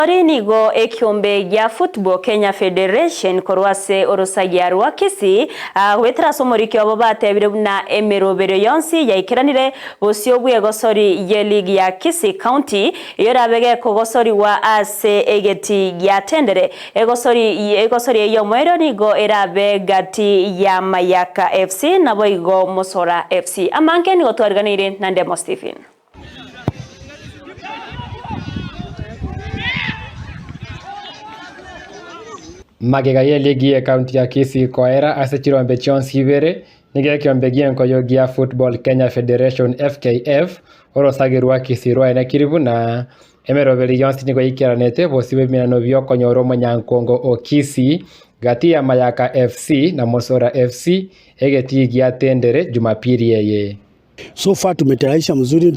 Nigo ekiombe gya Football Kenya Federation korwase orosagia rwa Kisii wetera somorikyo abo batebire na emerobero yonsi yaikiranire bosio bwegosori ye league ya Kisii County yorabege kogosori wa ase egeti gya tendere egosori eyo mwero nigo erabe gati ya Mayaka FC na boigo Mosora FC amanke nigo twarganire na Ndemo Stephen. Magega ye ligi ya county ya Kisii koera ase chirombe chonsi ibere nige kiombe gienko yogia Football Kenya Federation FKF orosagirwa Kisii rwa kiribu na emeroberi yonsi nigo ikiranete bosibe minano byoko nyoro monyankongo o Kisii gati ya Mayaka FC na Mosora FC egeti gia tendere Jumapili yeye. So far tumetayarisha mzuri,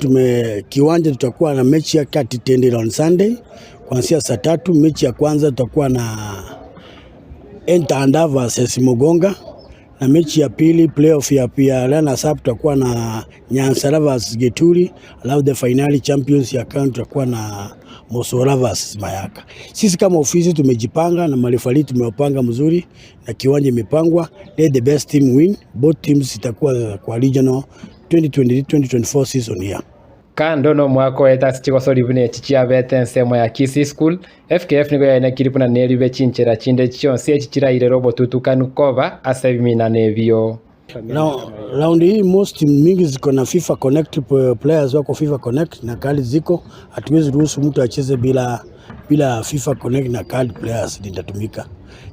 kiwanja tutakuwa na mechi ya kati tendere on Sunday kuanzia saa 3. Mechi ya kwanza tutakuwa na Ntanda versus Mugonga, na mechi ya pili playoff ya pia runners up tutakuwa na Nyansara versus Geturi, alafu the finali champions ya county tutakuwa na Mosora versus Mayaka. Sisi kama ofisi tumejipanga na marefali tumewapanga mzuri na kiwanja imepangwa. Let the best team win. Both teams itakuwa kwa regional 2023-2024 season here. Kando no mwako eta chigosori bune chichia bete nsemo ya Kisii School FKF nigo ya kiripu na neribe chinchera chinde chionsi chichira ile robo tutukanu cover asebimina nebio. Now round hii most mingi ziko na FIFA Connect, players wako FIFA Connect na kali ziko, hatuwezi ruhusu mtu acheze bila FIFA Connect na card players litatumika.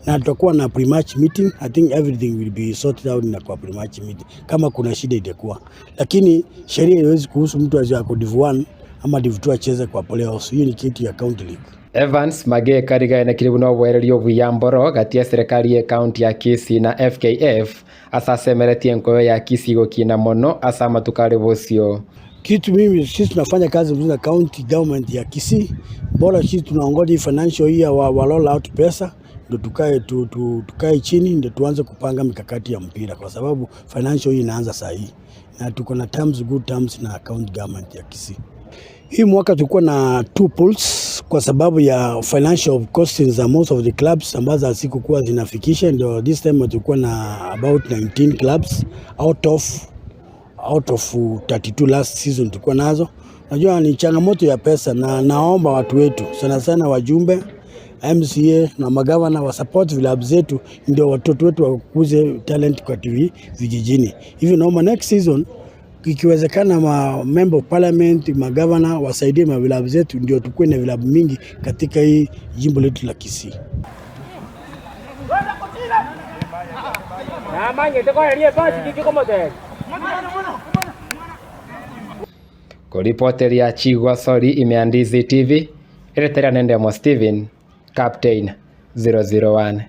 Na tutakuwa na pre-match meeting. I think everything will be sorted out na kwa pre-match meeting kama kuna shida itakuwa, lakini sheria haiwezi kuhusu mtu azako Div 1 ama Div 2 acheze kwa playoffs. Hiyo ni kitu ya county league. Evans Mage kariga na kiribu no bwererio buyamboro gati ya serikali ya county ya Kisii na FKF asasemereti enkoyo ya Kisii gokina mono asama tukare bosio. Kitu mimi sisi tunafanya kazi mzuri na county government ya Kisii. Bora sisi tunaongoza financial year wa roll out pesa ndio tukae chini ndio tuanze kupanga mikakati ya mpira, kwa sababu financial year inaanza saa hii na tuko na good terms na county government ya Kisii. Hii mwaka tulikuwa na 2 pools kwa sababu ya financial costings za most of the clubs ambazo hazikuwa zinafikisha, ndio this time tulikuwa na about 19 clubs out of 32 last season tulikuwa nazo. Najua ni changamoto ya pesa, na naomba watu wetu sana wajumbe MCA na magavana wa support vilabu zetu ndio watoto wetu wakuze talent kwa TV vijijini. Hivi naomba next season ikiwezekana member of parliament, magavana wasaidie vilabu zetu ndio tukue na vilabu mingi katika hii jimbo letu la Kisii. Koripoteri ya Chigosori imeandizi TV, Eritrea Ndemo Stephen, Captain 001.